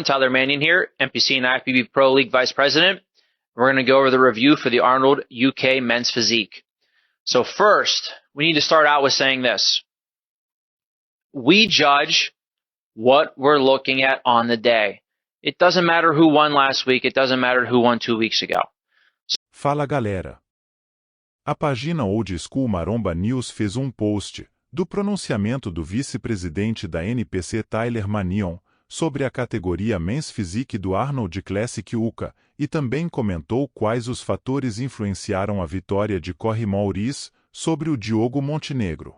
Tyler Mannion here, NPC and IFBB Pro League Vice President. We're going to go over the review for the Arnold UK men's physique. So first, we need to start out with saying this. We judge what we're looking at on the day. It doesn't matter who won last week. It doesn't matter who won 2 weeks ago. Fala galera! A página Old School Maromba News fez post do pronunciamento do vice-presidente da NPC Tyler Mannion sobre a categoria Men's Physique do Arnold Classic UK e também comentou quais os fatores influenciaram a vitória de Corey Maurice sobre o Diogo Montenegro.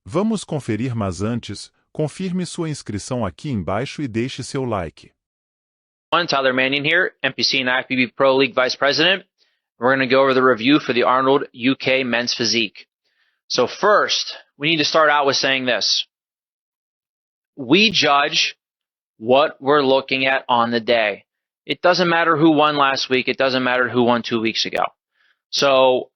Vamos conferir, mas antes, confirme sua inscrição aqui embaixo e deixe seu like. Tyler Mannion here, NPC and IFBB Pro League Vice President. We're going to go over the review for the Arnold UK men's physique. So first, we need to start out with saying this. We judge what we're looking at on the day. It doesn't matter who won last week. It doesn't matter who won 2 weeks ago. So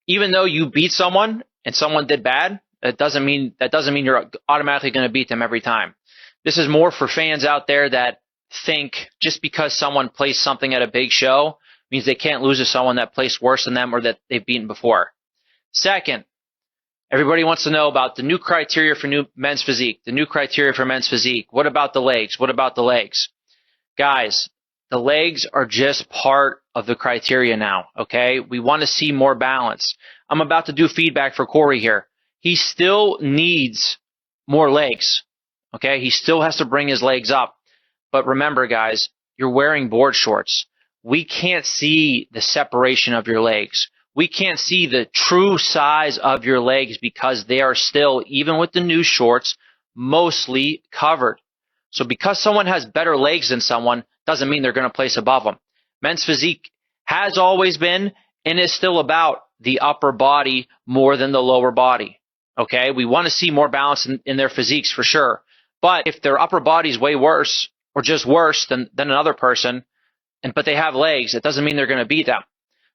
even though you beat someone and someone did bad, that doesn't mean you're automatically going to beat them every time. This is more for fans out there that think just because someone placed something at a big show means they can't lose to someone that placed worse than them or that they've beaten before. Second, everybody wants to know about the new criteria for new men's physique, the new criteria for men's physique. What about the legs? What about the legs? Guys, the legs are just part of the criteria now, okay? We want to see more balance. I'm about to do feedback for Corey here. He still needs more legs, okay? He still has to bring his legs up. But remember, guys, you're wearing board shorts. We can't see the separation of your legs. We can't see the true size of your legs because they are still, even with the new shorts, mostly covered. So because someone has better legs than someone doesn't mean they're going to place above them. Men's physique has always been and is still about the upper body more than the lower body. Okay, we want to see more balance in their physiques for sure. But if their upper body is way worse or just worse than another person, but they have legs, it doesn't mean they're going to beat them.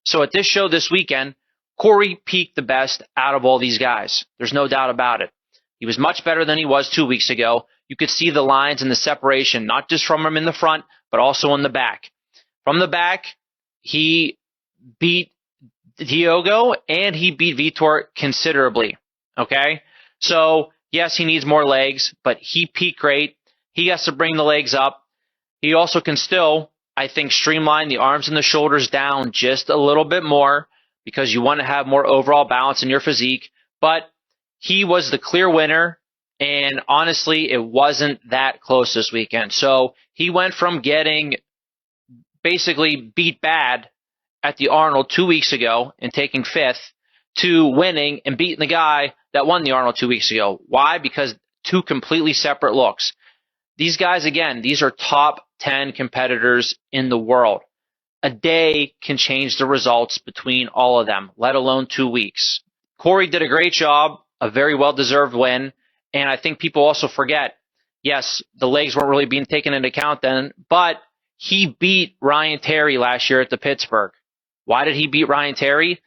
So at this show this weekend, Corey peaked the best out of all these guys. There's no doubt about it. He was much better than he was 2 weeks ago. You could see the lines and the separation, not just from him in the front, but also in the back. From the back, he beat Diogo and he beat Vitor considerably. Okay? So, yes, he needs more legs, but he peaked great. He has to bring the legs up. He also can still, I think, streamline the arms and the shoulders down just a little bit more because you want to have more overall balance in your physique. But he was the clear winner, and honestly, it wasn't that close this weekend. So he went from getting basically beat bad at the Arnold 2 weeks ago and taking fifth to winning and beating the guy that won the Arnold 2 weeks ago. Why? Because two completely separate looks. These guys, again, these are top 10 competitors in the world. A day can change the results between all of them, let alone 2 weeks. Corey did a great job, a very well-deserved win, and I think people also forget, yes, the legs weren't really being taken into account then, but he beat Ryan Terry last year at the Pittsburgh. Why did he beat Ryan Terry?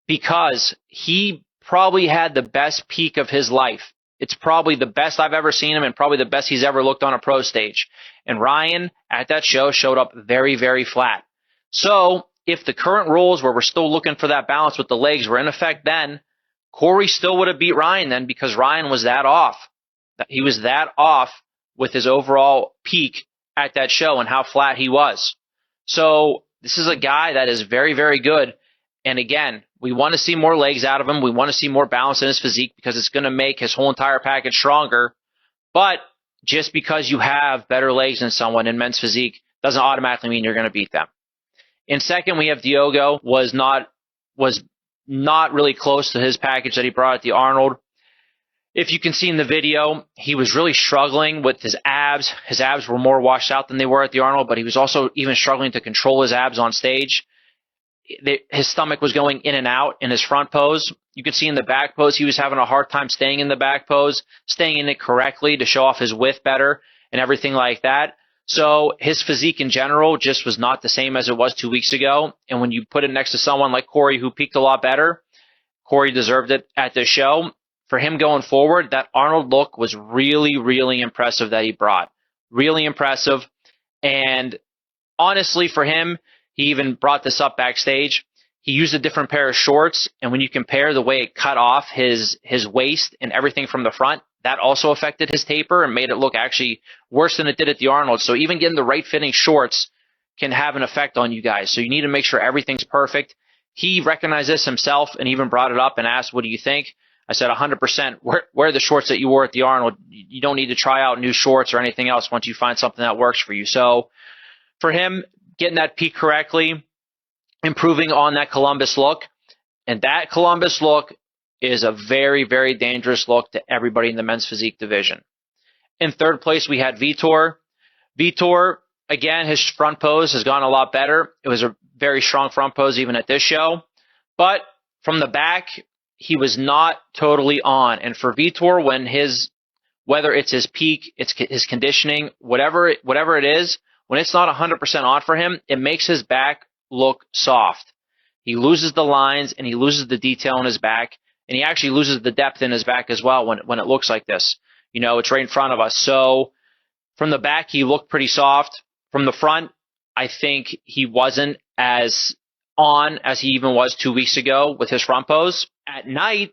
Because he probably had the best peak of his life. It's probably the best I've ever seen him and probably the best he's ever looked on a pro stage. And Ryan, at that show, showed up very, very flat. So if the current rules where we're still looking for that balance with the legs were in effect then, Corey still would have beat Ryan then because Ryan was that off. He was that off with his overall peak at that show and how flat he was. So this is a guy that is very, very good. And again, we want to see more legs out of him. We want to see more balance in his physique because it's going to make his whole entire package stronger. But just because you have better legs than someone in men's physique doesn't automatically mean you're going to beat them. In second, we have Diogo was not really close to his package that he brought at the Arnold. If you can see in the video, he was really struggling with his abs. His abs were more washed out than they were at the Arnold, but he was also even struggling to control his abs on stage. His stomach was going in and out in his front pose. You can see in the back pose, he was having a hard time staying in the back pose, staying in it correctly to show off his width better and everything like that. So his physique in general just was not the same as it was 2 weeks ago. And when you put it next to someone like Corey who peaked a lot better, Corey deserved it at the show. For him going forward, that Arnold look was really, really impressive that he brought. Really impressive. And honestly, for him, he even brought this up backstage. He used a different pair of shorts, and when you compare the way it cut off his waist and everything from the front, that also affected his taper and made it look actually worse than it did at the Arnold. So even getting the right fitting shorts can have an effect on you guys. So you need to make sure everything's perfect. He recognized this himself and even brought it up and asked, what do you think? I said 100%. Wear the shorts that you wore at the Arnold. You don't need to try out new shorts or anything else once you find something that works for you. So for him, getting that peak correctly, improving on that Columbus look, and that Columbus look is a very, very dangerous look to everybody in the men's physique division. In third place, we had Vitor. Vitor, again, his front pose has gone a lot better. It was a very strong front pose even at this show. But from the back, he was not totally on. And for Vitor, whether it's his peak, it's his conditioning, whatever it is, when it's not 100% on for him, it makes his back look soft. He loses the lines and he loses the detail in his back, and he actually loses the depth in his back as well when it looks like this. You know, it's right in front of us. So from the back, he looked pretty soft. From the front, I think he wasn't as on as he even was 2 weeks ago with his front pose. At night,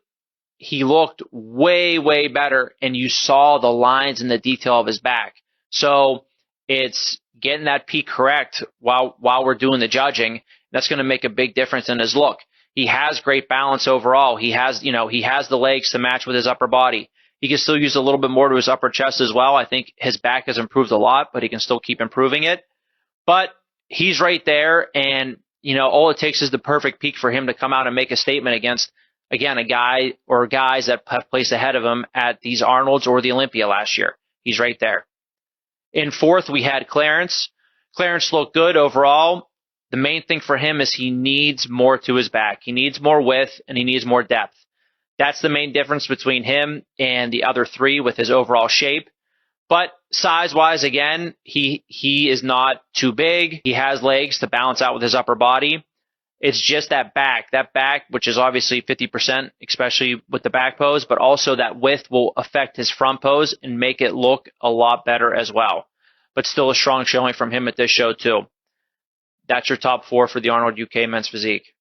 he looked way, way better, and you saw the lines and the detail of his back. So it's getting that peak correct while we're doing the judging. That's going to make a big difference in his look. He has great balance overall. He has the legs to match with his upper body. He can still use a little bit more to his upper chest as well. I think his back has improved a lot, but he can still keep improving it. But he's right there, and all it takes is the perfect peak for him to come out and make a statement against, again, a guy or guys that have placed ahead of him at these Arnolds or the Olympia last year. He's right there. In fourth, we had Clarence. Clarence looked good overall. The main thing for him is he needs more to his back. He needs more width, and he needs more depth. That's the main difference between him and the other three with his overall shape. But size-wise, again, he is not too big. He has legs to balance out with his upper body. It's just that back, which is obviously 50%, especially with the back pose, but also that width will affect his front pose and make it look a lot better as well. But still a strong showing from him at this show, too. That's your top four for the Arnold UK men's physique.